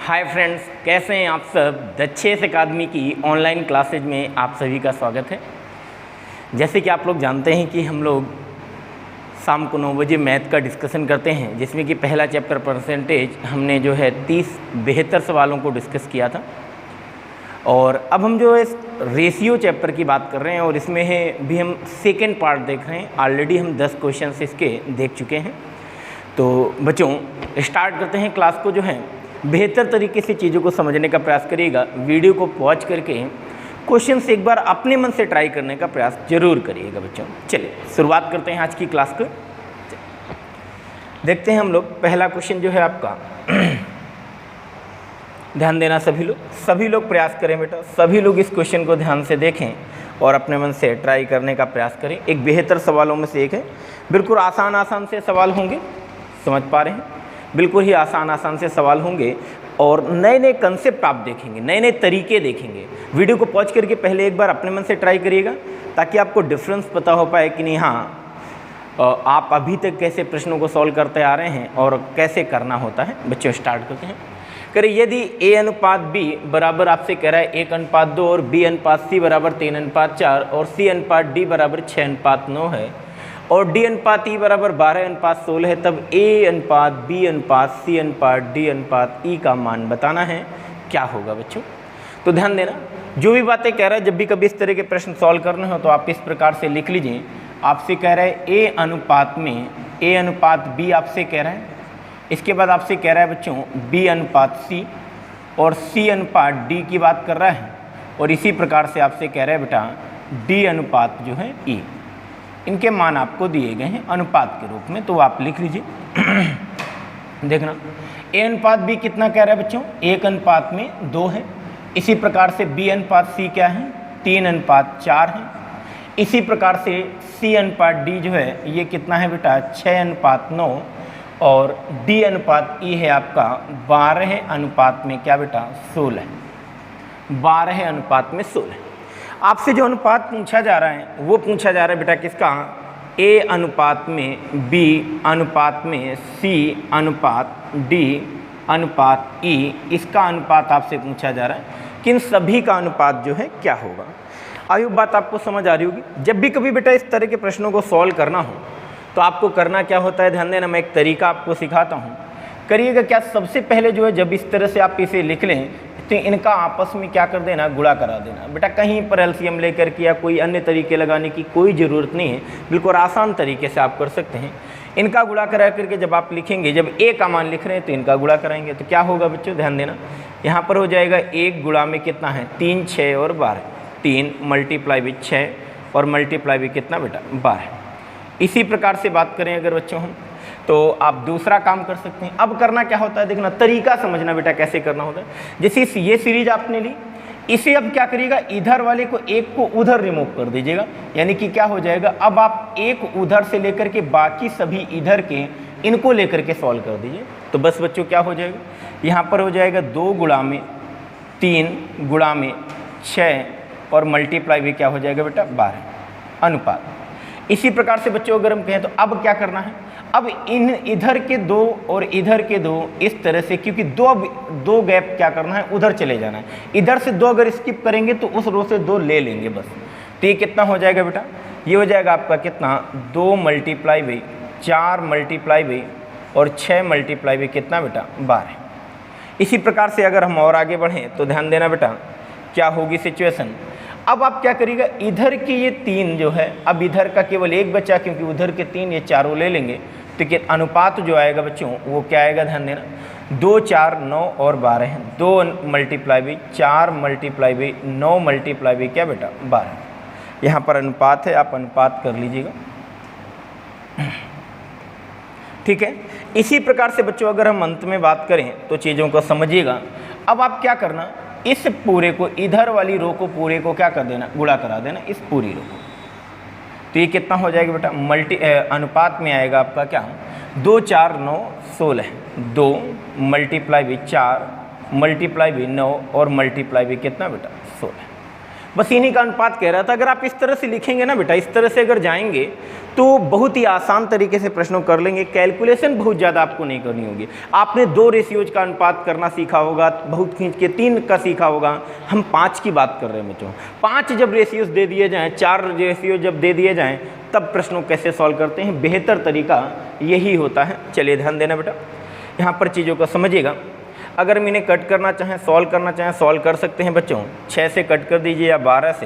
Hi friends, कैसे हैं आप सब। दक्षेस अकादमी की ऑनलाइन क्लासेज में आप सभी का स्वागत है। जैसे कि आप लोग जानते हैं कि हम लोग शाम को 9 बजे मैथ का डिस्कशन करते हैं, जिसमें कि पहला चैप्टर परसेंटेज हमने जो है 30 बेहतर सवालों को डिस्कस किया था। और अब हम जो है रेशियो चैप्टर की बात कर रहे हैं और इसमें है भी हम सेकेंड पार्ट देख रहे हैं। ऑलरेडी हम 10 क्वेश्चन इसके देख चुके हैं। तो बच्चों स्टार्ट करते हैं क्लास को। जो है बेहतर तरीके से चीज़ों को समझने का प्रयास करिएगा। वीडियो को पॉज करके क्वेश्चन से एक बार अपने मन से ट्राई करने का प्रयास जरूर करिएगा बच्चों। चलिए शुरुआत करते हैं आज की क्लास को। देखते हैं हम लोग पहला क्वेश्चन जो है आपका। ध्यान देना सभी लोग प्रयास करें बेटा। सभी लोग इस क्वेश्चन को ध्यान से देखें और अपने मन से ट्राई करने का प्रयास करें। एक बेहतर सवालों में से एक है। बिल्कुल आसान से सवाल होंगे, समझ पा रहे हैं। बिल्कुल ही आसान से सवाल होंगे और नए नए कंसेप्ट आप देखेंगे, नए नए तरीके देखेंगे। वीडियो को पॉज करके पहले एक बार अपने मन से ट्राई करिएगा ताकि आपको डिफरेंस पता हो पाए कि नहीं, हाँ आप अभी तक कैसे प्रश्नों को सॉल्व करते आ रहे हैं और कैसे करना होता है। बच्चों स्टार्ट करते हैं। करिए यदि A/B बराबर आपसे कह रहा है 1:2 और B/C बराबर 3:4 और C/D बराबर 6:9 है और D/E बराबर 12:16 है, तब A/B/C/D/E का मान बताना है। क्या होगा बच्चों? तो ध्यान देना, जो भी बातें कह रहा है, जब भी कभी इस तरह के प्रश्न सॉल्व करने हो तो आप इस प्रकार से लिख लीजिए। आपसे कह रहा है A/B आपसे कह रहा है, इसके बाद आपसे कह रहा है बच्चों B/C और C/D की बात कर रहा है और इसी प्रकार से आपसे कह रहा है बेटा D/E। इनके मान आपको दिए गए हैं अनुपात के रूप में, तो आप लिख लीजिए। देखना A/B कितना कह रहा है बच्चों? 1:2 है। इसी प्रकार से B/C क्या है? 3:4 है। इसी प्रकार से C/D जो है ये कितना है बेटा? 6:9 और D/E है आपका 12 में क्या बेटा? 16। 12:16। आपसे जो अनुपात पूछा जा रहा है वो पूछा जा रहा है बेटा किसका? A/B/C/D/E, इसका अनुपात आपसे पूछा जा रहा है कि इन सभी का अनुपात जो है क्या होगा। आयु बात आपको समझ आ रही होगी। जब भी कभी बेटा इस तरह के प्रश्नों को सॉल्व करना हो तो आपको करना क्या होता है, ध्यान देना। मैं एक तरीका आपको सिखाता हूँ, करिएगा क्या। सबसे पहले जो है जब इस तरह से आप इसे लिख लें तो इनका आपस में क्या कर देना? गुणा करा देना बेटा। कहीं पर एलसीएम लेकर के या कोई अन्य तरीके लगाने की कोई ज़रूरत नहीं है। बिल्कुल आसान तरीके से आप कर सकते हैं। इनका गुणा करा करके जब आप लिखेंगे, जब A का मान लिख रहे हैं तो इनका गुणा कराएंगे तो क्या होगा बच्चों? ध्यान देना, यहाँ पर हो जाएगा 1 गुणा में कितना है? 3, 6 और 12। 3 मल्टीप्लाई भी 6 और मल्टीप्लाई भी कितना बेटा? 12। इसी प्रकार से बात करें अगर बच्चों हम, तो आप दूसरा काम कर सकते हैं। अब करना क्या होता है, देखना तरीका समझना बेटा कैसे करना होता है। जैसे ये सीरीज आपने ली, इसे अब क्या करिएगा? इधर वाले को एक को उधर रिमूव कर दीजिएगा। यानी कि क्या हो जाएगा? अब आप एक उधर से लेकर के बाकी सभी इधर के इनको लेकर के सॉल्व कर दीजिए। तो बस बच्चों क्या हो जाएगा? यहाँ पर हो जाएगा 2 गुणा में 3 गुणा में 6 और मल्टीप्लाई भी क्या हो जाएगा बेटा? 12 अनुपात। इसी प्रकार से बच्चों अगर हम कहें तो अब क्या करना है? अब इन इधर के 2 और इधर के 2 इस तरह से, क्योंकि दो गैप क्या करना है? उधर चले जाना है। इधर से 2 अगर स्किप करेंगे तो उस रो से 2 ले लेंगे बस। तो ये कितना हो जाएगा बेटा? ये हो जाएगा आपका कितना? 2 मल्टीप्लाई बाई 4 मल्टीप्लाई बाई और 6 मल्टीप्लाई बाई कितना बेटा? 12। इसी प्रकार से अगर हम और आगे बढ़ें तो ध्यान देना बेटा क्या होगी सिचुएशन। अब आप क्या करिएगा? इधर के ये 3 जो है, अब इधर का केवल एक बचा, क्योंकि उधर के 3 ये चारों ले लेंगे। तो क्या अनुपात जो आएगा बच्चों वो क्या आएगा? ध्यान देना, 2, 4, 9 और 12 है। 2 मल्टीप्लाई भी 4 मल्टीप्लाई भी 9 मल्टीप्लाई भी क्या बेटा? 12। यहाँ पर अनुपात है, आप अनुपात कर लीजिएगा। ठीक है। इसी प्रकार से बच्चों अगर हम अंत में बात करें तो चीज़ों को समझिएगा। अब आप क्या करना? इस पूरे को, इधर वाली रो को पूरे को क्या कर देना? गुणा करा देना इस पूरी रो को। तो ये कितना हो जाएगा बेटा? अनुपात में आएगा आपका क्या? 2, 4, 9, 16। 2 मल्टीप्लाई भी 4 मल्टीप्लाई भी 9 और मल्टीप्लाई भी कितना बेटा? 16। बस इन्हीं का अनुपात कह रहा था। अगर आप इस तरह से लिखेंगे ना बेटा, इस तरह से अगर जाएंगे तो बहुत ही आसान तरीके से प्रश्नों कर लेंगे, कैलकुलेशन बहुत ज़्यादा आपको नहीं करनी होगी। आपने 2 रेशियोज का अनुपात करना सीखा होगा, बहुत खींच के 3 का सीखा होगा, हम 5 की बात कर रहे हैं बच्चों। 5 जब रेशियोज दे दिए जाएँ, 4 रेशियो जब दे दिए जाएँ, तब प्रश्नों कैसे सॉल्व करते हैं, बेहतर तरीका यही होता है। चलिए ध्यान देना बेटा, यहाँ पर चीज़ों को समझिएगा। अगर हम इन्हें कट करना चाहें, सॉल्व करना चाहें, सॉल्व कर सकते हैं बच्चों। 6 से कट कर दीजिए या 12 से,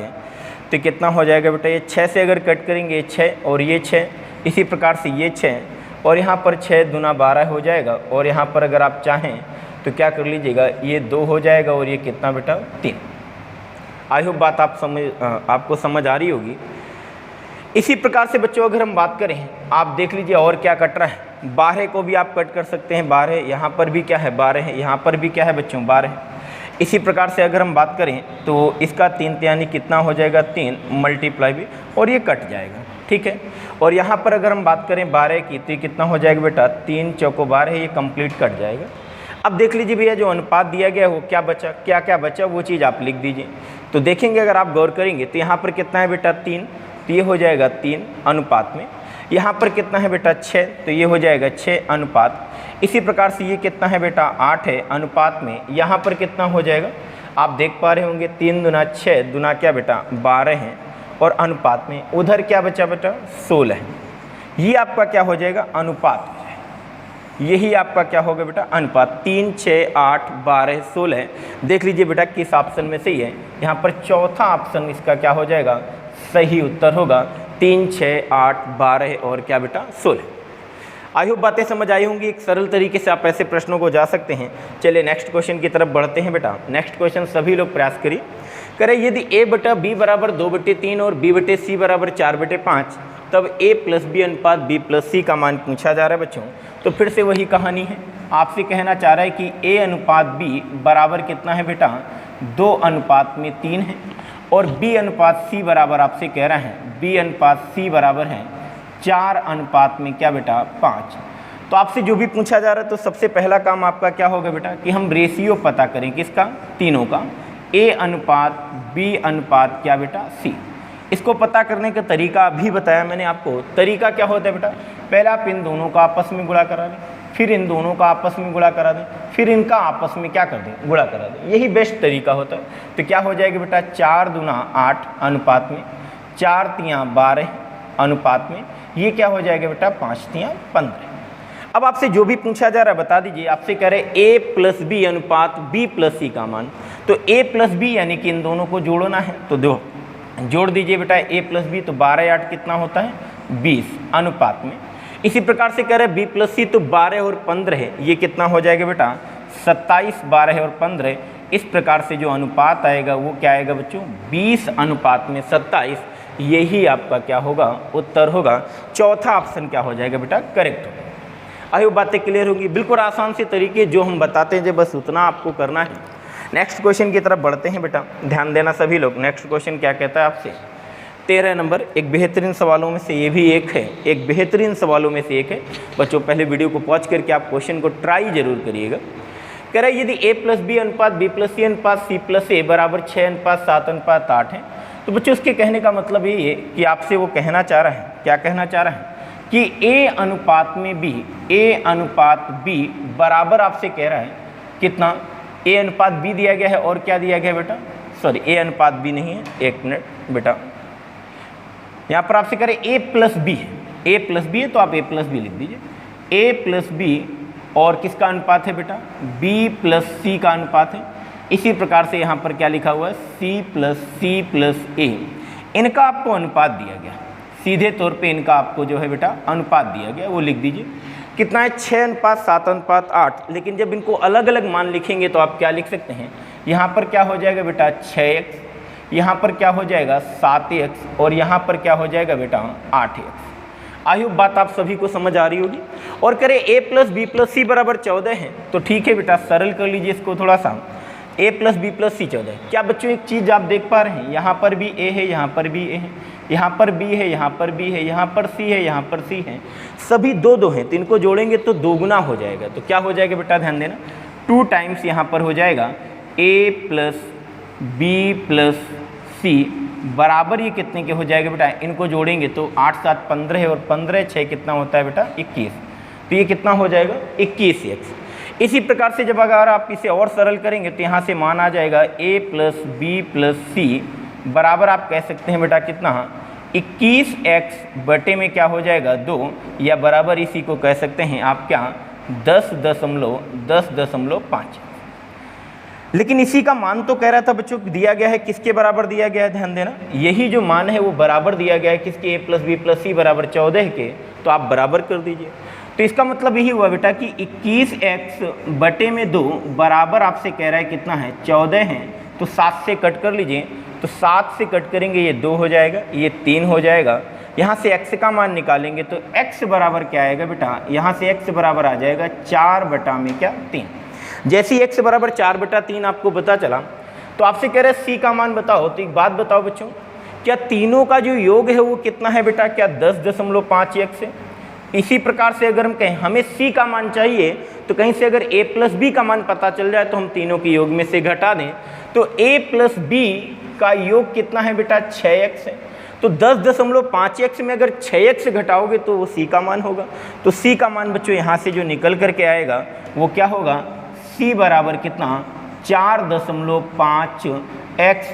तो कितना हो जाएगा बेटा, ये 6 से अगर कट करेंगे 6 और ये 6, इसी प्रकार से ये 6 और यहाँ पर 6 दूना 12 हो जाएगा। और यहाँ पर अगर आप चाहें तो क्या कर लीजिएगा, ये 2 हो जाएगा और ये कितना बेटा 3। आई होप बात आपको समझ आ रही होगी। इसी प्रकार से बच्चों अगर हम बात करें, आप देख लीजिए और क्या कट रहा है। 12 को भी आप कट कर सकते हैं, 12 यहाँ पर भी क्या है 12 है, यहाँ पर भी क्या है बच्चों 12 है। इसी प्रकार से अगर हम बात करें तो इसका 3 यानी कितना हो जाएगा 3 मल्टीप्लाई भी, और ये कट जाएगा, ठीक है। और यहाँ पर अगर हम बात करें 12 की, तो कितना हो जाएगा बेटा 3 चौको 12, ये कंप्लीट कट जाएगा। अब देख लीजिए भैया, जो अनुपात दिया गया वो क्या बचा, क्या क्या बचा वो चीज़ आप लिख दीजिए। तो देखेंगे अगर आप गौर करेंगे तो यहाँ पर कितना है बेटा 3, तो ये हो जाएगा 3 अनुपात में। यहाँ पर कितना है बेटा 6, तो ये हो जाएगा 6 अनुपात। इसी प्रकार से ये कितना है बेटा 8 है अनुपात में। यहाँ पर कितना हो जाएगा, आप देख पा रहे होंगे 3 दूना 6 दूना क्या बेटा 12 है, और अनुपात में उधर क्या बचा बेटा 16 है। ये आपका क्या हो जाएगा अनुपात, यही आपका क्या होगा बेटा अनुपात। 3 6 8 12 16। देख लीजिए बेटा किस ऑप्शन में सही है, यहाँ पर चौथा ऑप्शन इसका क्या हो जाएगा सही उत्तर होगा। 3 6 8 12 और क्या बेटा 16। आई होप बातें समझ आई होंगी। एक सरल तरीके से आप ऐसे प्रश्नों को जा सकते हैं। चलिए नेक्स्ट क्वेश्चन की तरफ बढ़ते हैं बेटा। नेक्स्ट क्वेश्चन सभी लोग प्रयास करिए। करें यदि a बटा b बराबर 2/3 और b बटे c बराबर 4/5, तब a प्लस b अनुपात b प्लस c का मान पूछा जा रहा है बच्चों। तो फिर से वही कहानी है, आपसे कहना चाह रहा है कि a अनुपात b बराबर कितना है बेटा 2 अनुपात में 3 है, और b अनुपात c बराबर आपसे कह रहा है b अनुपात c बराबर है 4 अनुपात में क्या बेटा 5। तो आपसे जो भी पूछा जा रहा है, तो सबसे पहला काम आपका क्या होगा बेटा कि हम रेशियो पता करें किसका, तीनों का, a अनुपात b अनुपात क्या बेटा c। इसको पता करने का तरीका अभी बताया मैंने आपको। तरीका क्या होता है बेटा, पहले आप इन दोनों का आपस में गुणा करा दें, फिर इन दोनों का आपस में गुणा करा दें, फिर इनका आपस में क्या कर दें गुणा करा दें। यही बेस्ट तरीका होता है। तो क्या हो जाएगा बेटा 4 दूना 8 अनुपात में, 4 तियाँ 12 अनुपात में, ये क्या हो जाएगा बेटा 5 तियाँ 15। अब आपसे जो भी पूछा जा रहा है बता दीजिए। आपसे कह रहे a प्लस बी अनुपात b प्लस c का मान। तो a प्लस बी यानी कि इन दोनों को जोड़ना है, तो दो जोड़ दीजिए बेटा a प्लस बी, तो 12 8 कितना होता है 20 अनुपात में। इसी प्रकार से कह रहे b प्लस c, तो 12 और 15 है, ये कितना हो जाएगा बेटा 27 12 और 15। इस प्रकार से जो अनुपात आएगा वो क्या आएगा बच्चों 20 अनुपात में 27। यही आपका क्या होगा उत्तर होगा। चौथा ऑप्शन क्या हो जाएगा बेटा करेक्ट होगा। आई होप बातें क्लियर होगी। बिल्कुल आसान से तरीके जो हम बताते हैं, बस उतना आपको करना है। नेक्स्ट क्वेश्चन की तरफ बढ़ते हैं बेटा, ध्यान देना सभी लोग। नेक्स्ट क्वेश्चन क्या कहता है आपसे, 13 नंबर, एक बेहतरीन सवालों में से ये भी एक है, एक बेहतरीन सवालों में से एक है। बच्चों पहले वीडियो को पॉज करके आप क्वेश्चन को ट्राई जरूर करिएगा। कह रहा है यदि a प्लस बी अनुपात b प्लस c अनुपात c प्लस a बराबर 6 अनुपात 7 अनुपात 8 है, तो बच्चों उसके कहने का मतलब ये है कि आपसे वो कहना चाह रहा है, क्या कहना चाह रहा है कि a अनुपात में b, a अनुपात b बराबर आपसे कह रहा है कितना, a अनुपात b दिया गया है और क्या दिया गया है बेटा, सॉरी a अनुपात b नहीं है, एक मिनट बेटा, यहाँ पर आपसे कह रहे a प्लस b है, a प्लस b है तो आप a प्लस b लिख दीजिए। a प्लस b और किसका अनुपात है बेटा b प्लस c का अनुपात है। इसी प्रकार से यहाँ पर क्या लिखा हुआ है c प्लस a, इनका आपको अनुपात दिया गया, सीधे तौर पे इनका आपको जो है बेटा अनुपात दिया गया, वो लिख दीजिए। कितना है 6 अनुपात 7 अनुपात 8। लेकिन जब इनको अलग अलग मान लिखेंगे तो आप क्या लिख सकते हैं, यहाँ पर क्या हो जाएगा बेटा 6x, यहाँ पर क्या हो जाएगा 7x और यहाँ पर क्या हो जाएगा बेटा 8x। आई होप बात आप सभी को समझ आ रही होगी। और करें a प्लस बी प्लस सी बराबर 14 है, तो ठीक है बेटा सरल कर लीजिए इसको थोड़ा सा, a प्लस बी प्लस सी 14। क्या बच्चों एक चीज़ आप देख पा रहे हैं, यहाँ पर भी a है, यहाँ पर भी a है, यहाँ पर b है, यहाँ पर b है, यहाँ पर c है, यहाँ पर c है, सभी दो दो हैं, तो इनको जोड़ेंगे तो दोगुना हो जाएगा। तो क्या हो जाएगा बेटा ध्यान देना, 2 टाइम्स यहाँ पर हो जाएगा a प्लस बी प्लस सी बराबर ये कितने के हो जाएगा बेटा, इनको जोड़ेंगे तो 8 7 15 है और 15 6 कितना होता है बेटा 21, तो ये कितना हो जाएगा 21x। इसी प्रकार से जब अगर आप इसे और सरल करेंगे तो यहाँ से मान आ जाएगा a + b + c बराबर आप कह सकते हैं बेटा कितना 21x बटे में क्या हो जाएगा 2, या बराबर इसी को कह सकते हैं आप क्या 10.5। लेकिन इसी का मान तो कह रहा था बच्चों दिया गया है, किसके बराबर दिया गया है, ध्यान देना, यही जो मान है वो बराबर दिया गया है किसके, a + b + c बराबर 14 के, तो आप बराबर कर दीजिए। तो इसका मतलब यही हुआ बेटा कि 21x बटे में 2 बराबर आपसे कह रहा है कितना है 14 है, तो 7 से कट कर लीजिए, तो 7 से कट करेंगे ये 2 हो जाएगा, ये 3 हो जाएगा, यहाँ से x का मान निकालेंगे तो x बराबर क्या आएगा बेटा, यहाँ से x बराबर आ जाएगा 4/3। जैसे ही x बराबर 4/3 आपको पता चला तो आपसे कह रहे हैं c का मान बताओ। तो एक बात बताओ बच्चों, क्या तीनों का जो योग है वो कितना है बेटा, क्या 10.5x है। इसी प्रकार से अगर हम कहें हमें c का मान चाहिए, तो कहीं से अगर a + b का मान पता चल जाए तो हम तीनों के योग में से घटा दें, तो a + b का योग कितना है बेटा 6x है। तो 10.5x में अगर 6x6 तो वो c का मान होगा। तो c का मान बच्चों यहाँ से जो निकल करके आएगा वो क्या होगा, c बराबर कितना 4.5x,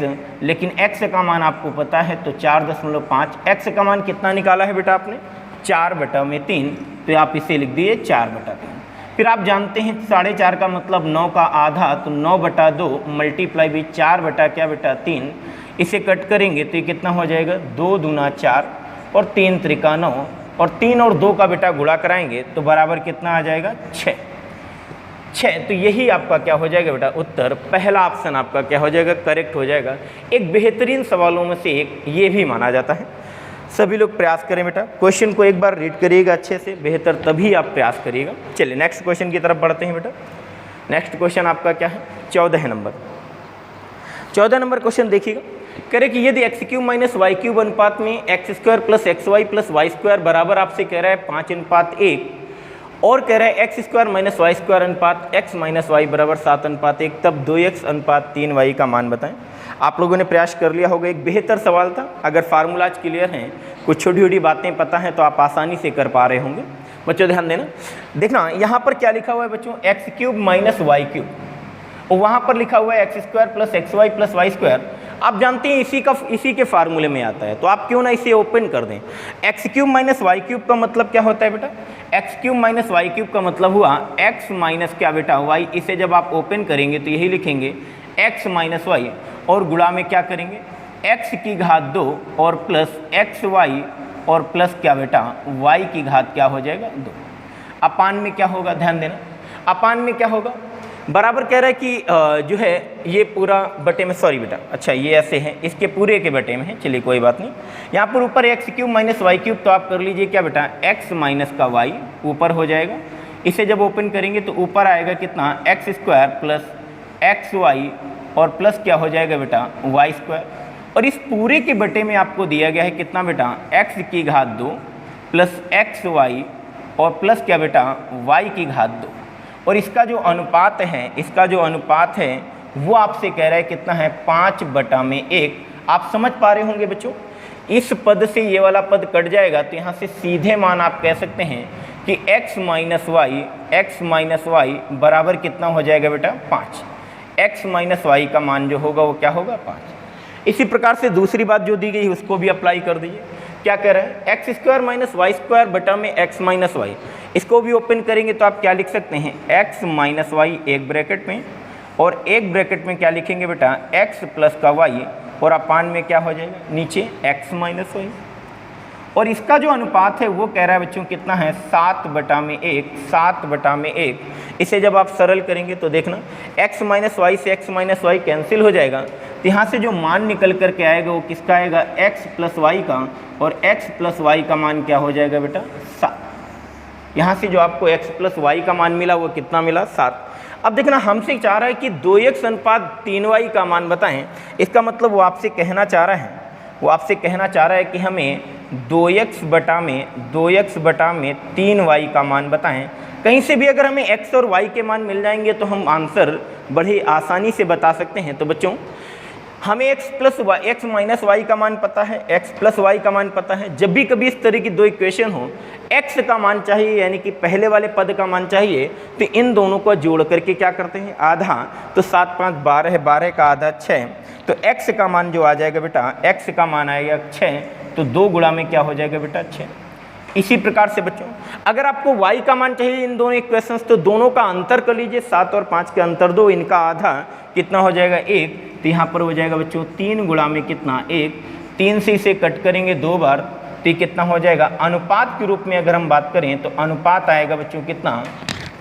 लेकिन x का मान आपको पता है तो 4.5, x का मान कितना निकाला है बेटा आपने 4/3, तो आप इसे लिख दिए 4/3। फिर आप जानते हैं 4.5 का मतलब 9 का आधा, तो 9/2 मल्टीप्लाई भी 4/3, इसे कट करेंगे तो ये कितना हो जाएगा 2 दूना 4 और 3 त्रिका 9, और 3 और 2 का बेटा गुणा कराएंगे तो बराबर कितना आ जाएगा 6। तो यही आपका क्या हो जाएगा बेटा उत्तर, पहला ऑप्शन आपका क्या हो जाएगा करेक्ट हो जाएगा। एक बेहतरीन सवालों में से एक ये भी माना जाता है। सभी लोग प्रयास करें बेटा, क्वेश्चन को एक बार रीड करिएगा अच्छे से, बेहतर तभी आप प्रयास करिएगा। चलिए नेक्स्ट क्वेश्चन की तरफ बढ़ते हैं बेटा। नेक्स्ट क्वेश्चन आपका क्या है 14 नंबर। 14 नंबर क्वेश्चन देखिएगा, कह रहे कि यदि x³ - y³ अनुपात में x² + xy + y² बराबर आपसे कह रहा है 5:1, और कह रहा है x² - y² अनुपात x - y बराबर 7:1, तब 2x/3y का मान बताएं। आप लोगों ने प्रयास कर लिया होगा, एक बेहतर सवाल था। अगर फार्मूलाज क्लियर हैं, कुछ छोटी छोटी बातें पता हैं, तो आप आसानी से कर पा रहे होंगे। बच्चों ध्यान देना, देखना यहाँ पर क्या लिखा हुआ है बच्चों, x³ - y³, और वहाँ पर लिखा हुआ है x² + xy + y²। आप जानते हैं इसी के फार्मूले में आता है, तो आप क्यों ना इसे ओपन कर दें। x³ - y³ का मतलब क्या होता है बेटा, x³ - y³ का मतलब हुआ x माइनस क्या बेटा y। इसे जब आप ओपन करेंगे तो यही लिखेंगे x - y, और गुणा में क्या करेंगे x⁻2 और प्लस xy और प्लस क्या बेटा y की घात क्या हो जाएगा 2। अपान में क्या होगा, ध्यान देना, अपान में क्या होगा, बराबर कह रहा है कि जो है ये पूरा बटे में, सॉरी बेटा, अच्छा ये ऐसे है, इसके पूरे के बटे में है, चलिए कोई बात नहीं। यहाँ पर ऊपर x³ - y³, तो आप कर लीजिए क्या बेटा x माइनस का y ऊपर हो जाएगा। इसे जब ओपन करेंगे तो ऊपर आएगा कितना x² + xy और प्लस क्या हो जाएगा बेटा y², और इस पूरे के बटे में आपको दिया गया है कितना बेटा x⁻2 प्लस xy और प्लस क्या बेटा y⁻2, और इसका जो अनुपात है वो आपसे कह रहा है कितना है 5/1। आप समझ पा रहे होंगे बच्चों, इस पद से ये वाला पद कट जाएगा, तो यहाँ से सीधे मान आप कह सकते हैं कि x माइनस y बराबर कितना हो जाएगा बेटा 5। x माइनस y का मान जो होगा वो क्या होगा 5। इसी प्रकार से दूसरी बात जो दी गई उसको भी अप्लाई कर दीजिए। क्या कह रहा है x² - y² बटा में x माइनस y, इसको भी ओपन करेंगे तो आप क्या लिख सकते हैं x माइनस y एक ब्रैकेट में, और एक ब्रैकेट में क्या लिखेंगे बेटा x प्लस का y, और अपान में क्या हो जाएगा नीचे x माइनस y, और इसका जो अनुपात है वो कह रहा है बच्चों कितना है 7/1। इसे जब आप सरल करेंगे तो देखना x माइनस y से x माइनस y कैंसिल हो जाएगा, तो यहाँ से जो मान निकल करके आएगा वो किसका आएगा x प्लस y का, और x प्लस y का मान क्या हो जाएगा बेटा 7। यहाँ से जो आपको x प्लस y का मान मिला वो कितना मिला 7। अब देखना हमसे चाह रहा है कि 2x/3y का मान बताएं। इसका मतलब वो आपसे कहना चाह रहा है कि हमें 2x बटा में 3y का मान बताएं। कहीं से भी अगर हमें x और y के मान मिल जाएंगे तो हम आंसर बड़े आसानी से बता सकते हैं। तो बच्चों हमें x माइनस वाई का मान पता है, x प्लस वाई का मान पता है। जब भी कभी इस तरह की दो इक्वेशन हो, x का मान चाहिए यानी कि पहले वाले पद का मान चाहिए, तो इन दोनों को जोड़ करके क्या करते हैं, आधा, तो 7 5 12 है, 12 का आधा 6, तो x का मान जो आ जाएगा बेटा, x का मान आएगा 6, तो 2 गुणा में क्या हो जाएगा बेटा 6। इसी प्रकार से बच्चों अगर आपको y का मान चाहिए इन दोनों इक्वेशंस, तो दोनों का अंतर कर लीजिए, 7 और 5 के अंतर 2, इनका आधा कितना हो जाएगा 1, तो यहाँ पर हो जाएगा बच्चों 3 गुणा में कितना 1, 3 से इसे कट करेंगे 2 बार, तो कितना हो जाएगा, अनुपात के रूप में अगर हम बात करें तो अनुपात आएगा बच्चों कितना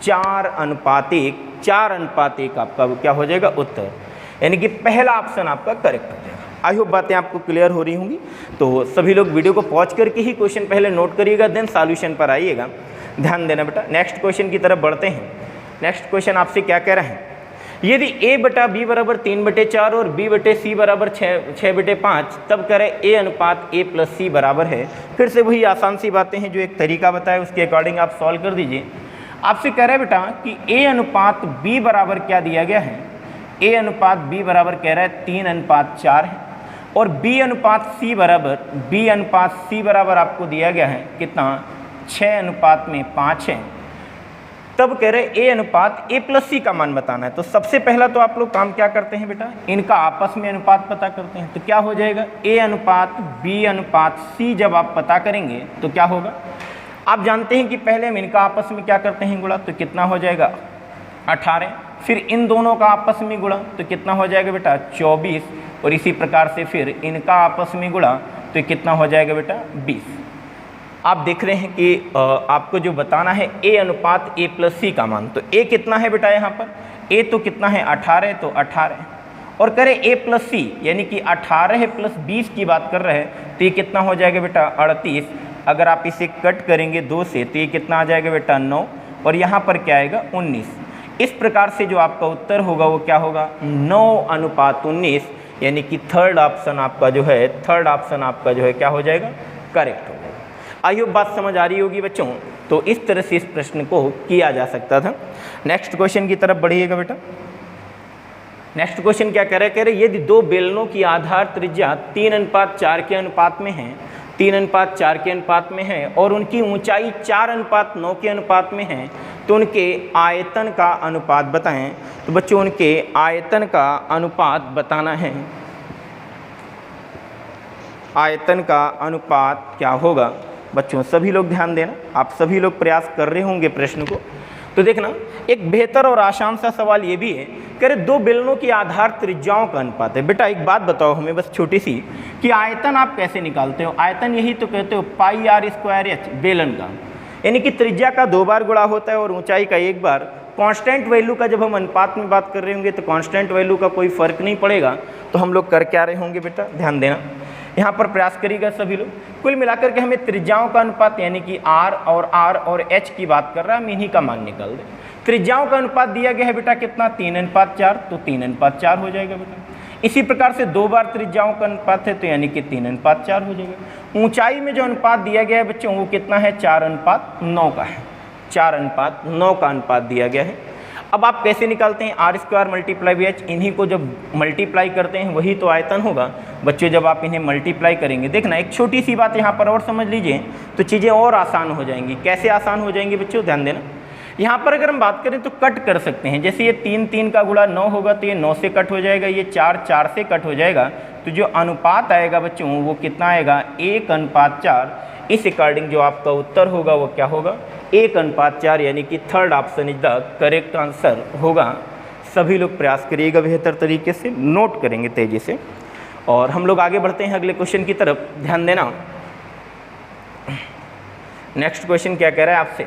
4:1, 4:1 आपका क्या हो जाएगा उत्तर, यानी कि पहला ऑप्शन आपका करेक्ट हो जाएगा। आई होप बातें आपको क्लियर हो रही होंगी। तो सभी लोग वीडियो को पॉज करके ही क्वेश्चन पहले नोट करिएगा, देन सॉल्यूशन पर आइएगा, ध्यान देना बेटा। नेक्स्ट क्वेश्चन की तरफ बढ़ते हैं। नेक्स्ट क्वेश्चन आपसे क्या कह रहे हैं, यदि a बटा b बराबर 3/4 और b बटे c बराबर 6/5, तब कह रहे a अनुपात a प्लस c बराबर है। फिर से वही आसान सी बातें हैं जो एक तरीका बताया, उसके अकॉर्डिंग आप सॉल्व कर दीजिए। आपसे कह रहे हैं बेटा कि a अनुपात b बराबर क्या दिया गया है, a अनुपात b बराबर कह रहा है 3:4 है, और b अनुपात c बराबर आपको दिया गया है कितना 6:5 है। तब कह रहे a अनुपात a प्लस c का मान बताना है। तो सबसे पहला तो आप लोग काम क्या करते हैं बेटा, इनका आपस में अनुपात पता करते हैं। तो क्या हो जाएगा, a अनुपात b अनुपात c जब आप पता करेंगे तो क्या होगा, आप जानते हैं कि पहले हम इनका आपस में क्या करते हैं गुणा, तो कितना हो जाएगा 18, फिर इन दोनों का आपस में गुणा तो कितना हो जाएगा बेटा 24, और इसी प्रकार से फिर इनका आपस में गुणा तो कितना हो जाएगा बेटा 20। आप देख रहे हैं कि आपको जो बताना है a अनुपात a प्लस c का मान, तो a कितना है बेटा, यहाँ पर a तो कितना है 18, तो 18, और करें a प्लस c यानी कि 18 प्लस 20 की बात कर रहे हैं, तो ये कितना हो जाएगा बेटा 38। अगर आप इसे कट करेंगे 2 से तो ये कितना आ जाएगा बेटा 9, और यहाँ पर क्या आएगा 19। इस प्रकार से जो आपका उत्तर होगा वो क्या होगा 9:19, यानी कि थर्ड ऑप्शन आपका जो है क्या हो जाएगा, करेक्ट हो जाएगा। आई होप बात समझ आ रही होगी बच्चों। तो इस तरह से इस प्रश्न को किया जा सकता था। नेक्स्ट क्वेश्चन की तरफ बढ़िएगा बेटा। नेक्स्ट क्वेश्चन क्या कह रहे हैं, यदि दो बेलनों की आधार त्रिज्या 3:4 के अनुपात में है, 3:4 के अनुपात में है, और उनकी ऊंचाई 4:9 के अनुपात में है, तो उनके आयतन का अनुपात बताएं। तो बच्चों उनके आयतन का अनुपात बताना है। आयतन का अनुपात क्या होगा बच्चों, सभी लोग ध्यान देना, आप सभी लोग प्रयास कर रहे होंगे प्रश्न को। तो देखना एक बेहतर और आसान सा सवाल ये भी है, कह रहे दो बेलनों की आधार त्रिज्याओं का अनुपात है। बेटा एक बात बताओ हमें बस छोटी सी, कि आयतन आप कैसे निकालते हो, आयतन यही तो कहते हो πr²h बेलन का, यानी कि त्रिज्या का 2 बार गुणा होता है और ऊंचाई का 1 बार। कांस्टेंट वैल्यू का जब हम अनुपात में बात कर रहे होंगे तो कांस्टेंट वैल्यू का कोई फर्क नहीं पड़ेगा, तो हम लोग कर क्या रहे होंगे बेटा, ध्यान देना, यहाँ पर प्रयास करिएगा सभी लोग। कुल मिलाकर के हमें त्रिज्याओं का अनुपात यानी कि r और h की बात कर रहा है, हम इन्हीं का मान निकाल दें। त्रिज्याओं का अनुपात दिया गया है बेटा कितना 3:4, तो 3:4 हो जाएगा बेटा। इसी प्रकार से 2 बार त्रिज्याओं का अनुपात है, तो यानी कि 3:4 हो जाएगा। ऊंचाई में जो अनुपात दिया गया है बच्चों वो कितना है 4:9 का है, 4:9 का अनुपात दिया गया है। अब आप कैसे निकालते हैं, r² × h, इन्हीं को जब मल्टीप्लाई करते हैं वही तो आयतन होगा बच्चों। जब आप इन्हें मल्टीप्लाई करेंगे, देखना एक छोटी सी बात यहाँ पर और समझ लीजिए तो चीज़ें और आसान हो जाएंगी। कैसे आसान हो जाएंगी बच्चों, ध्यान देना। यहाँ पर अगर हम बात करें तो कट कर सकते हैं, जैसे ये 3 का गुणा 9 होगा तो ये 9 से कट हो जाएगा, ये 4 से कट हो जाएगा, तो जो अनुपात आएगा बच्चों वो कितना आएगा 1:4। इस अकॉर्डिंग जो आपका उत्तर होगा वो क्या होगा 1:4, यानी कि third option is the correct answer होगा। सभी लोग प्रयास करिएगा बेहतर तरीके से, नोट करेंगे तेजी से, और हम लोग आगे बढ़ते हैं अगले क्वेश्चन की तरफ, ध्यान देना। नेक्स्ट क्वेश्चन क्या कह रहा है आपसे,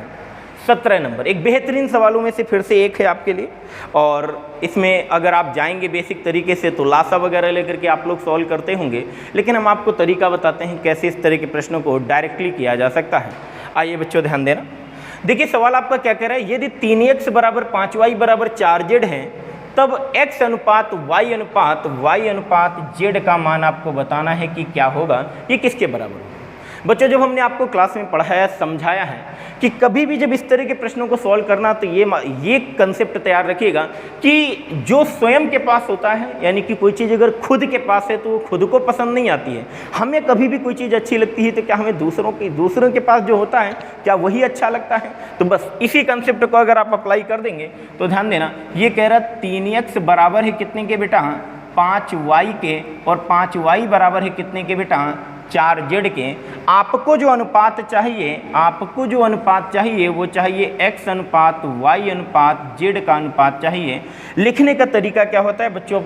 17 नंबर, एक बेहतरीन सवालों में से फिर से एक है आपके लिए, और इसमें अगर आप जाएंगे बेसिक तरीके से तो लासा वगैरह लेकर के आप लोग सॉल्व करते होंगे, लेकिन हम आपको तरीका बताते हैं कैसे इस तरह के प्रश्नों को डायरेक्टली किया जा सकता है। आइए बच्चों ध्यान देना। देखिए सवाल आपका क्या कह रहा है, यदि 3x = 5y = 4z है, तब x अनुपात y अनुपात z का मान आपको बताना है कि क्या होगा, ये किसके बराबर होगा। बच्चों जब हमने आपको क्लास में पढ़ाया समझाया है कि कभी भी जब इस तरह के प्रश्नों को सॉल्व करना तो ये कंसेप्ट तैयार रखिएगा कि जो स्वयं के पास होता है, यानी कि कोई चीज़ अगर खुद के पास है तो वो खुद को पसंद नहीं आती है। हमें कभी भी कोई चीज़ अच्छी लगती है तो क्या हमें दूसरों के पास जो होता है क्या वही अच्छा लगता है? तो बस इसी कंसेप्ट को अगर आप अप्लाई कर देंगे तो ध्यान देना, ये कह रहा 3x बराबर है कितने के बेटा 5y के, और 5y बराबर है कितने के बेटा 4z के। आपको जो अनुपात चाहिए वो चाहिए x अनुपात y अनुपात z का अनुपात चाहिए। लिखने का तरीका क्या होता है बच्चों,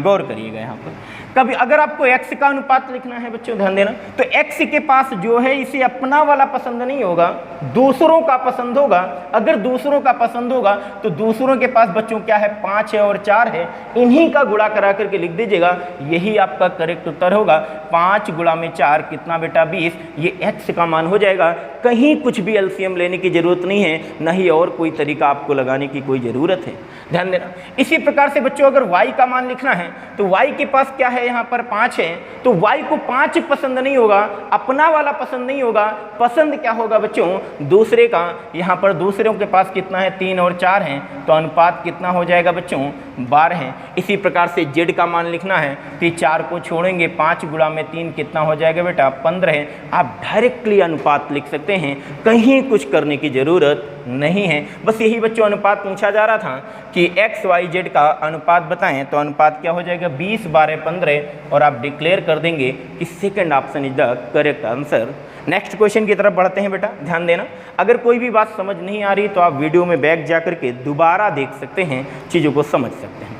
गौर करिएगा यहाँ पर। कभी अगर आपको x का अनुपात लिखना है बच्चों ध्यान देना, तो x के पास जो है इसे अपना वाला पसंद नहीं होगा, दूसरों का पसंद होगा। अगर दूसरों का पसंद होगा तो दूसरों के पास बच्चों क्या है 5 है और 4 है, इन्हीं का गुणा करा करके लिख दीजिएगा, यही आपका करेक्ट उत्तर होगा। 5 गुणा में 4 कितना बेटा 20, ये x का मान हो जाएगा। कहीं कुछ भी एलसीएम लेने की जरूरत नहीं है, न ही और कोई तरीका आपको लगाने की कोई ज़रूरत है, ध्यान देना। इसी प्रकार से बच्चों अगर y का मान लिखना है तो y के पास क्या है, यहाँ पर 5 है, तो y को 5 पसंद नहीं होगा, अपना वाला पसंद नहीं होगा, पसंद क्या होगा बच्चों दूसरे का। यहाँ पर दूसरों के पास कितना है 3 और 4 हैं, तो अनुपात कितना हो जाएगा बच्चों 12 है। इसी प्रकार से z का मान लिखना है तो 4 को छोड़ेंगे, 5 गुणा में 3 कितना हो जाएगा बेटा 15 है। आप डायरेक्टली अनुपात लिख सकते हैं, कहीं कुछ करने की ज़रूरत नहीं है। बस यही बच्चों अनुपात पूछा जा रहा था कि x y z का अनुपात बताएं, तो अनुपात क्या हो जाएगा 20 12 15, और आप डिक्लेयर कर देंगे कि second option is the correct answer. Next question की तरफ बढ़ते हैं बेटा, ध्यान देना। अगर कोई भी बात समझ नहीं आ रही तो आप वीडियो में बैक जा करके दोबारा देख सकते हैं, चीज़ों को समझ सकते हैं।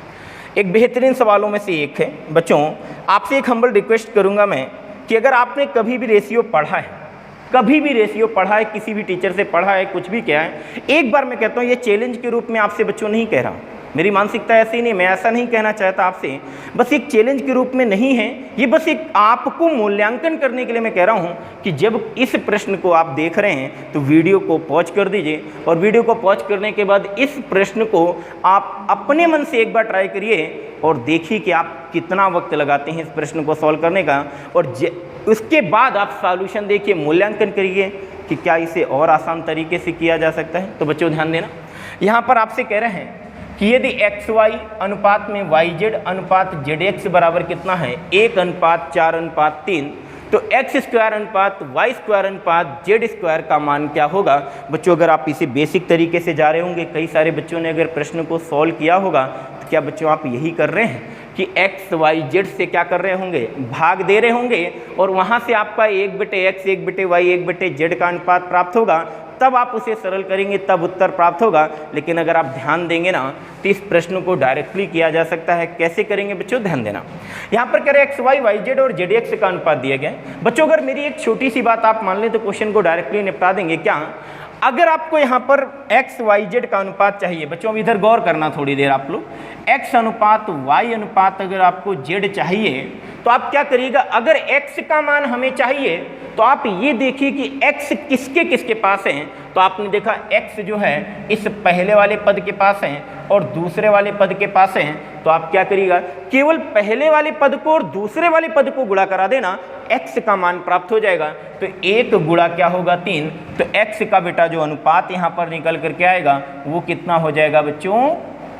एक बेहतरीन सवालों में से एक है बच्चों, आपसे एक हम्बल रिक्वेस्ट करूँगा मैं कि अगर आपने कभी भी रेशियो पढ़ा है, किसी भी टीचर से पढ़ा है, कुछ भी किया है, एक बार मैं कहता हूँ, ये चैलेंज के रूप में आपसे बच्चों नहीं कह रहा, मेरी मानसिकता ऐसी नहीं, मैं ऐसा नहीं कहना चाहता आपसे, बस एक चैलेंज के रूप में नहीं है ये, बस एक आपको मूल्यांकन करने के लिए मैं कह रहा हूँ कि जब इस प्रश्न को आप देख रहे हैं तो वीडियो को पॉज कर दीजिए, और वीडियो को पॉज करने के बाद इस प्रश्न को आप अपने मन से एक बार ट्राई करिए और देखिए कि आप कितना वक्त लगाते हैं इस प्रश्न को सॉल्व करने का, और उसके बाद आप सॉल्यूशन देखिए, मूल्यांकन करिए कि क्या इसे और आसान तरीके से किया जा सकता है। तो बच्चों ध्यान देना, यहाँ पर आपसे कह रहे हैं कि यदि एक्स वाई अनुपात में वाई जेड अनुपात जेड एक्स बराबर कितना है 1:4:3, तो एक्स स्क्वायर अनुपात वाई स्क्वायर अनुपात जेड स्क्वायर का मान क्या होगा। बच्चों अगर आप इसे बेसिक तरीके से जा रहे होंगे, कई सारे बच्चों ने अगर प्रश्न को सॉल्व किया होगा, तो क्या बच्चों आप यही कर रहे हैं कि एक्स वाई जेड से क्या कर रहे होंगे, भाग दे रहे होंगे, और वहाँ से आपका 1/x 1/y 1/z का अनुपात प्राप्त होगा, तब आप उसे सरल करेंगे तब उत्तर प्राप्त होगा। लेकिन अगर आप ध्यान देंगे ना तो इस प्रश्न को डायरेक्टली किया जा सकता है। कैसे करेंगे बच्चों, ध्यान देना। यहाँ पर कह रहे एक्स वाई वाई जेड और जेड एक्स का अनुपात दिया गया है। बच्चों अगर मेरी एक छोटी सी बात आप मान लें तो क्वेश्चन को डायरेक्टली निपटा देंगे। क्या, अगर आपको यहाँ पर एक्स वाई जेड का अनुपात चाहिए, बच्चों अब इधर गौर करना थोड़ी देर आप लोग, एक्स अनुपात वाई अनुपात अगर आपको जेड चाहिए तो आप क्या करिएगा, अगर एक्स का मान हमें चाहिए तो आप ये देखिए कि एक्स किसके किसके पास है। तो आपने देखा एक्स जो है इस पहले वाले पद के पास है और दूसरे वाले पद के पास है, तो आप क्या करिएगा, केवल पहले वाले पद को और दूसरे वाले पद को गुणा करा देना, एक्स का मान प्राप्त हो जाएगा। तो 1 गुणा क्या होगा 3, तो एक्स का बेटा जो अनुपात यहाँ पर निकल करके आएगा वो कितना हो जाएगा बच्चों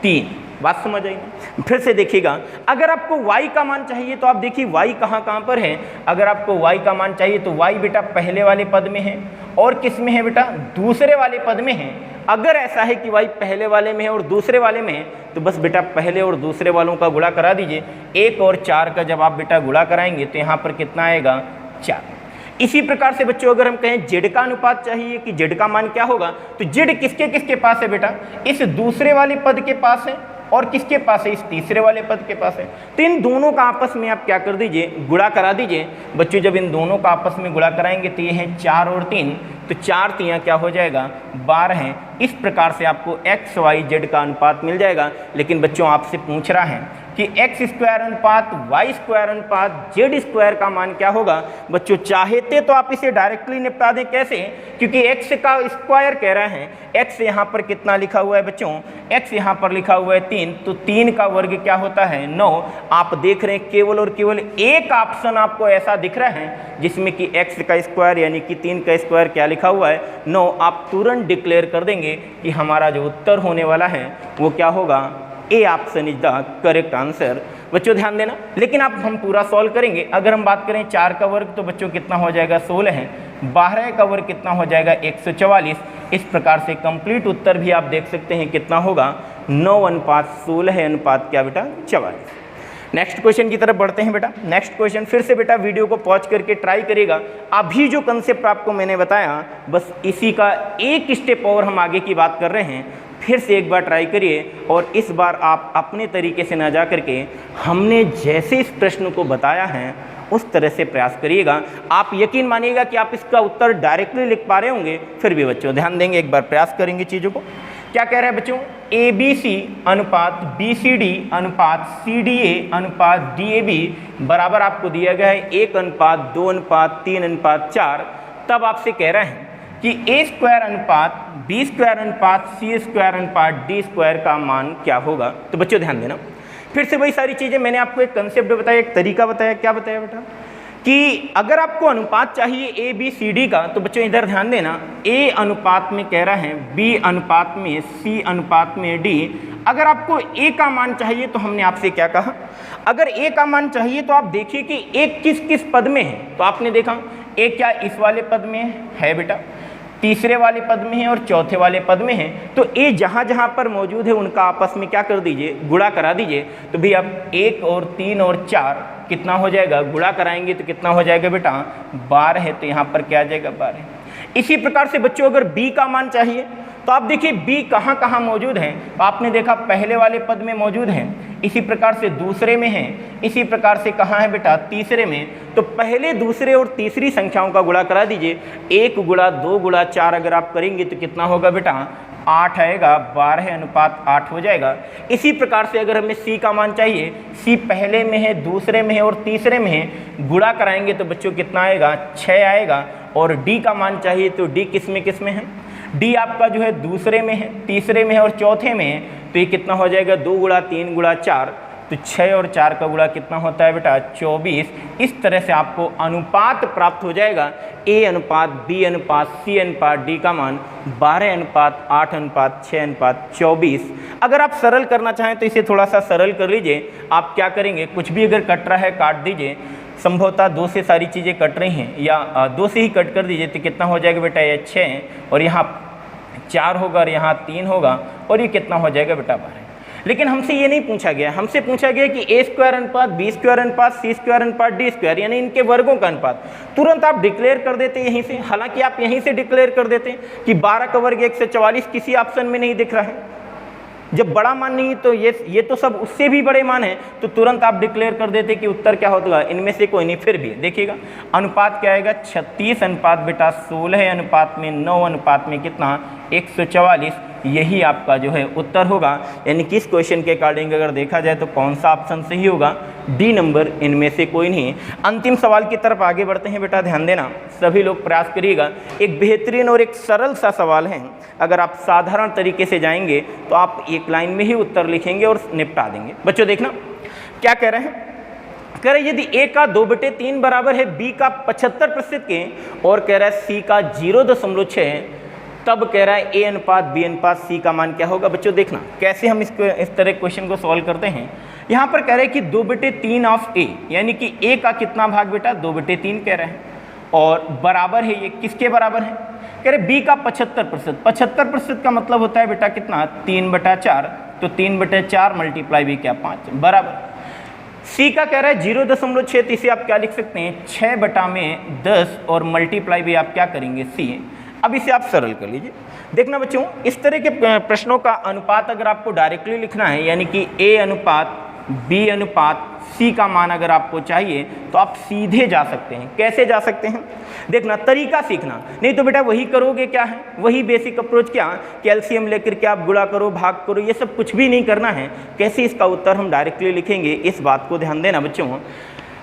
3। बात समझ आएगी। फिर से देखिएगा, अगर आपको y का मान चाहिए तो आप देखिए y कहाँ पर है। अगर आपको y का मान चाहिए तो y बेटा पहले वाले पद में है और किस में है बेटा, दूसरे वाले पद में है। अगर ऐसा है कि y पहले वाले में है और दूसरे वाले में है तो बस बेटा पहले और दूसरे वालों का गुणा करा दीजिए। 1 और 4 का जब आप बेटा गुणा कराएंगे तो यहाँ पर कितना आएगा 4। इसी प्रकार से बच्चों अगर हम कहें जेड का अनुपात चाहिए कि जेड का मान क्या होगा, तो जेड किसके किसके पास है बेटा, इस दूसरे वाले पद के पास है और किसके पास है, इस तीसरे वाले पद के पास है। तो इन दोनों का आपस में आप क्या कर दीजिए, गुणा करा दीजिए। बच्चों जब इन दोनों का आपस में गुणा कराएंगे तो ये है 4 और 3, तो 4 3 क्या हो जाएगा 12 है। इस प्रकार से आपको एक्स वाई जेड का अनुपात मिल जाएगा। लेकिन बच्चों आपसे पूछ रहा है कि एक्स स्क्वायर अनुपात वाई स्क्वायर अनुपात जेड स्क्वायर का मान क्या होगा। बच्चों चाहते तो आप इसे डायरेक्टली निपटा दें, कैसे, क्योंकि एक्स का स्क्वायर कह रहे हैं, एक्स यहाँ पर कितना लिखा हुआ है बच्चों, एक्स यहाँ पर लिखा हुआ है 3, तो 3 का वर्ग क्या होता है 9। आप देख रहे हैं केवल और केवल एक ऑप्शन आपको ऐसा दिख रहा है जिसमें कि एक्स का स्क्वायर यानी कि 3 का स्क्वायर क्या लिखा हुआ है 9। आप तुरंत डिक्लेयर कर देंगे कि हमारा जो उत्तर होने वाला है वो क्या होगा, A option is the correct answer. बच्चों ध्यान देना, लेकिन आप हम पूरा सॉल्व करेंगे। अगर हम बात करें 4 का वर्ग तो बच्चों कितना हो जाएगा 16 है, 12 का वर्ग कितना हो जाएगा 144। इस प्रकार से कंप्लीट उत्तर भी आप देख सकते हैं कितना होगा 9:16 है अनुपात क्या बेटा 44। नेक्स्ट क्वेश्चन की तरफ बढ़ते हैं बेटा। नेक्स्ट क्वेश्चन फिर से बेटा वीडियो को पॉज करके ट्राई करिएगा। अभी जो कंसेप्ट आपको मैंने बताया बस इसी का एक स्टेप और हम आगे की बात कर रहे हैं, फिर से एक बार ट्राई करिए और इस बार आप अपने तरीके से ना जा करके हमने जैसे इस प्रश्न को बताया है उस तरह से प्रयास करिएगा। आप यकीन मानिएगा कि आप इसका उत्तर डायरेक्टली लिख पा रहे होंगे, फिर भी बच्चों ध्यान देंगे, एक बार प्रयास करेंगे चीज़ों को। क्या कह रहे हैं बच्चों, ABC अनुपात BCD अनुपात CDA अनुपात DAB बराबर आपको दिया गया है 1:2:3:4। तब आपसे कह रहे हैं कि A स्क्वायर अनुपात B स्क्वायर अनुपात C स्क्वायर अनुपात D स्क्वायर का मान क्या होगा। तो बच्चों ध्यान देना, फिर से वही सारी चीज़ें मैंने आपको एक कंसेप्ट बताया, एक तरीका बताया। क्या बताया बेटा कि अगर आपको अनुपात चाहिए ABCD का तो बच्चों इधर ध्यान देना, A अनुपात में कह रहे हैं B अनुपात में C अनुपात में D। अगर आपको A का मान चाहिए तो हमने आपसे क्या कहा, अगर A का मान चाहिए तो आप देखिए कि A किस किस पद में है। तो आपने देखा A क्या इस वाले पद में है बेटा, तीसरे वाले पद में है और चौथे वाले पद में है। तो A जहाँ जहाँ पर मौजूद है उनका आपस में क्या कर दीजिए, गुणा करा दीजिए। तो भी अब 1 और 3 और 4 कितना हो जाएगा, गुणा कराएंगे तो कितना हो जाएगा बेटा 12 है, तो यहाँ पर क्या आ जाएगा 12। इसी प्रकार से बच्चों अगर B का मान चाहिए तो आप देखिए B कहाँ कहाँ मौजूद है। तो आपने देखा पहले वाले पद में मौजूद है, इसी प्रकार से दूसरे में है, इसी प्रकार से कहाँ है बेटा तीसरे में। तो पहले दूसरे और तीसरी संख्याओं का गुणा करा दीजिए। 1 गुणा 2 गुणा 4 अगर आप करेंगे तो कितना होगा बेटा 8 आएगा, 12 अनुपात 8 हो जाएगा। इसी प्रकार से अगर हमें C का मान चाहिए, C पहले में है, दूसरे में है और तीसरे में है, गुणा कराएंगे तो बच्चों कितना आएगा 6 आएगा। और D का मान चाहिए तो D किस में है, D आपका जो है दूसरे में है, तीसरे में है और चौथे में है। तो ये कितना हो जाएगा 2 गुणा 3 गुणा 4, तो 6 और 4 का गुणा कितना होता है बेटा 24। इस तरह से आपको अनुपात प्राप्त हो जाएगा। A अनुपात B अनुपात C अनुपात D का मान 12:8:6:24। अगर आप सरल करना चाहें तो इसे थोड़ा सा सरल कर लीजिए। आप क्या करेंगे, कुछ भी अगर कट रहा है काट दीजिए, संभवतः 2 से सारी चीज़ें कट रही हैं या 2 से ही कट कर दीजिए। तो कितना हो जाएगा बेटा ये 6 और यहाँ 4 होगा और यहाँ 3 होगा और ये कितना हो जाएगा बेटा 12। लेकिन हमसे ये नहीं पूछा गया, हमसे पूछा गया कि A स्क्वायर अनुपात B स्क्वायर अनुपात C स्क्वायर अनुपात D स्क्वायर यानी इनके वर्गों का अनुपात। तुरंत आप डिक्लेयर कर देते यहीं से, हालांकि आप यहीं से डिक्लेयर कर देते कि 12 का वर्ग 144 किसी ऑप्शन में नहीं दिख रहा है। जब बड़ा मान नहीं तो ये तो सब उससे भी बड़े मान हैं, तो तुरंत आप डिक्लेयर कर देते कि उत्तर क्या होगा, इनमें से कोई नहीं। फिर भी देखिएगा अनुपात क्या आएगा 36 अनुपात बेटा 16 अनुपात में 9 अनुपात में कितना 144। यही आपका जो है उत्तर होगा। यानी कि इस क्वेश्चन के अकॉर्डिंग अगर देखा जाए तो कौन सा ऑप्शन सही होगा, डी नंबर, इनमें से कोई नहीं। अंतिम सवाल की तरफ आगे बढ़ते हैं बेटा, ध्यान देना सभी लोग प्रयास करिएगा। एक बेहतरीन और एक सरल सा सवाल है, अगर आप साधारण तरीके से जाएंगे तो आप एक लाइन में ही उत्तर लिखेंगे और निपटा देंगे। बच्चों देखना क्या कह रहे हैं, कह रहे यदि A का 2/3 बराबर है B का 75% के और कह रहा है C का 0.6, तब कह रहा है A अनुपात B अनुपात C का मान क्या होगा। बच्चों देखना कैसे हम इस तरह क्वेश्चन को सॉल्व करते हैं। यहाँ पर कह रहे हैं कि 2/3 ऑफ A, यानी कि A का कितना भाग बेटा 2/3 कह रहे हैं और बराबर है, ये किसके बराबर है, कह रहे B का 75%। 75% का मतलब होता है बेटा कितना 3/4, तो 3/4 मल्टीप्लाई भी क्या 5 बराबर। C का कह रहा है 0.6, तो इसे आप क्या लिख सकते हैं 6/10 और मल्टीप्लाई भी आप क्या करेंगे C। अब इसे आप सरल कर लीजिए। देखना बच्चों इस तरह के प्रश्नों का अनुपात अगर आपको डायरेक्टली लिखना है, यानी कि A अनुपात B अनुपात C का मान अगर आपको चाहिए तो आप सीधे जा सकते हैं। कैसे जा सकते हैं देखना, तरीका सीखना, नहीं तो बेटा वही करोगे क्या है, वही बेसिक अप्रोच क्या, कैल्शियम लेकर के आप गुणा करो भाग करो, ये सब कुछ भी नहीं करना है। कैसे इसका उत्तर हम डायरेक्टली लिखेंगे, इस बात को ध्यान देना बच्चों।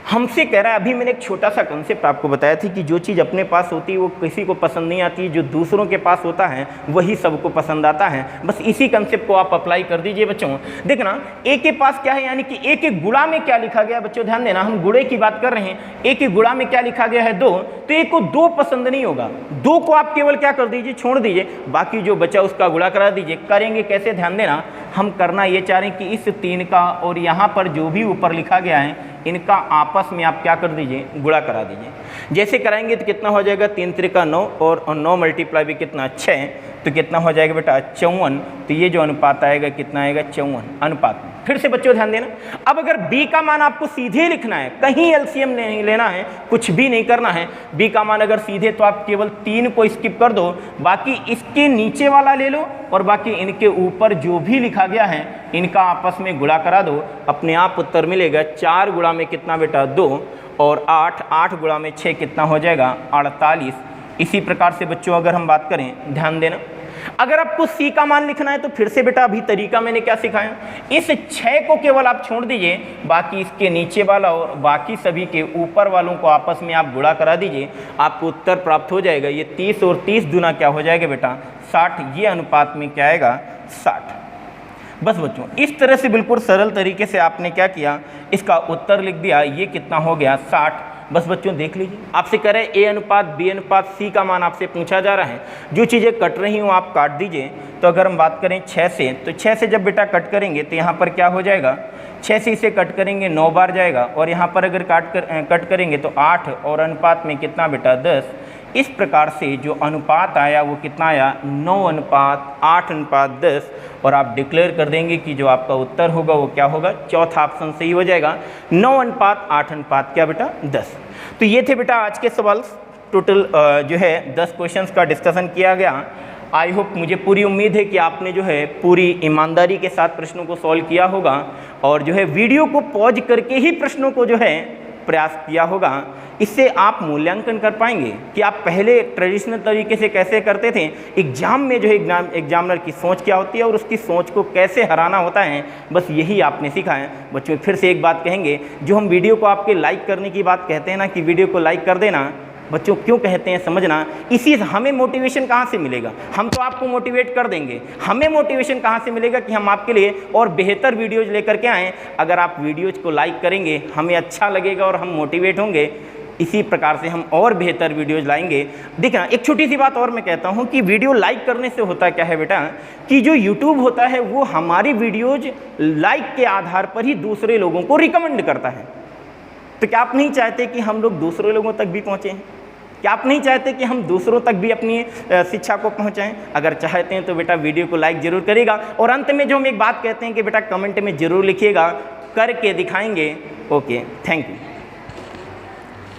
हमसे कह रहा है, अभी मैंने एक छोटा सा कंसेप्ट आपको बताया थी कि जो चीज़ अपने पास होती है वो किसी को पसंद नहीं आती, जो दूसरों के पास होता है वही सबको पसंद आता है। बस इसी कंसेप्ट को आप अप्लाई कर दीजिए बच्चों। देखना ए के पास क्या है, यानी कि ए के गुणा में क्या लिखा गया बच्चों, ध्यान देना, हम गुणे की बात कर रहे हैं। ए के गुणा में क्या लिखा गया है 2, तो ए को 2 पसंद नहीं होगा, 2 को आप केवल क्या कर दीजिए, छोड़ दीजिए, बाकी जो बचा उसका गुणा करा दीजिए। करेंगे कैसे, ध्यान देना, हम करना ये चाह रहे हैं कि इस 3 का और यहाँ पर जो भी ऊपर लिखा गया है इनका आपस में आप क्या कर दीजिए, गुणा करा दीजिए। जैसे कराएंगे तो कितना हो जाएगा, 3 त्रिका 9 और 9 मल्टीप्लाई भी कितना 6, तो कितना हो जाएगा बेटा 54। तो ये जो अनुपात आएगा कितना आएगा 54 अनुपात में। फिर से बच्चों ध्यान देना, अब अगर B का मान आपको सीधे लिखना है, कहीं एलसीएम नहीं लेना है, कुछ भी नहीं करना है, B का मान अगर सीधे तो आप केवल 3 को स्किप कर दो, बाकी इसके नीचे वाला ले लो और बाकी इनके ऊपर जो भी लिखा गया है इनका आपस में गुणा करा दो, अपने आप उत्तर मिलेगा। 4 गुणा में कितना बेटा 2 और 8 गुणा में 6 कितना हो जाएगा 48। इसी प्रकार से बच्चों अगर हम बात करें, ध्यान देना, अगर आपको C का मान लिखना है तो फिर से बेटा अभी तरीका मैंने क्या सिखाया, इस 6 को केवल आप छोड़ दीजिए, बाकी इसके नीचे वाला और बाकी सभी के ऊपर वालों को आपस में आप गुणा करा दीजिए, आपको उत्तर प्राप्त हो जाएगा। ये 30 और 30 दूना क्या हो जाएगा बेटा 60, ये अनुपात में क्या आएगा 60। बस बच्चों इस तरह से बिल्कुल सरल तरीके से आपने क्या किया, इसका उत्तर लिख दिया, ये कितना हो गया 60। बस बच्चों देख लीजिए, आपसे कह रहे A अनुपात B अनुपात C का मान आपसे पूछा जा रहा है, जो चीज़ें कट रही हूँ आप काट दीजिए। तो अगर हम बात करें 6 से, तो 6 से जब बेटा कट करेंगे तो यहाँ पर क्या हो जाएगा, 6 से इसे कट करेंगे 9 बार जाएगा, और यहाँ पर अगर कट करेंगे तो 8 और अनुपात में कितना बेटा 10। इस प्रकार से जो अनुपात आया वो कितना आया 9 अनुपात 8 अनुपात 10, और आप डिक्लेयर कर देंगे कि जो आपका उत्तर होगा वो क्या होगा, चौथा ऑप्शन सही हो जाएगा, 9 अनुपात 8 अनुपात क्या बेटा 10। तो ये थे बेटा आज के सवाल, टोटल जो है 10 क्वेश्चंस का डिस्कशन किया गया। आई होप, मुझे पूरी उम्मीद है कि आपने जो है पूरी ईमानदारी के साथ प्रश्नों को सॉल्व किया होगा, और जो है वीडियो को पॉज करके ही प्रश्नों को जो है प्रयास किया होगा। इससे आप मूल्यांकन कर पाएंगे कि आप पहले ट्रेडिशनल तरीके से कैसे करते थे, एग्जाम में जो है एग्जामिनर की सोच क्या होती है और उसकी सोच को कैसे हराना होता है, बस यही आपने सीखा है। बच्चों फिर से एक बात कहेंगे, जो हम वीडियो को आपके लाइक करने की बात कहते हैं ना, कि वीडियो को लाइक कर देना, बच्चों क्यों कहते हैं समझना, इसी हमें मोटिवेशन कहाँ से मिलेगा, हम तो आपको मोटिवेट कर देंगे, हमें मोटिवेशन कहाँ से मिलेगा कि हम आपके लिए और बेहतर वीडियोज लेकर के आएँ। अगर आप वीडियोज को लाइक करेंगे हमें अच्छा लगेगा और हम मोटिवेट होंगे, इसी प्रकार से हम और बेहतर वीडियोज लाएंगे। देखना, एक छोटी सी बात और मैं कहता हूं कि वीडियो लाइक करने से होता क्या है बेटा, कि जो YouTube होता है वो हमारी वीडियोज लाइक के आधार पर ही दूसरे लोगों को रिकमेंड करता है। तो क्या आप नहीं चाहते कि हम लोग दूसरे लोगों तक भी पहुँचें? क्या आप नहीं चाहते कि हम दूसरों तक भी अपनी शिक्षा को पहुँचाएँ? अगर चाहते हैं तो बेटा वीडियो को लाइक ज़रूर करिएगा, और अंत में जो हम एक बात कहते हैं कि बेटा कमेंट में ज़रूर लिखिएगा, करके दिखाएंगे। Okay, thank you.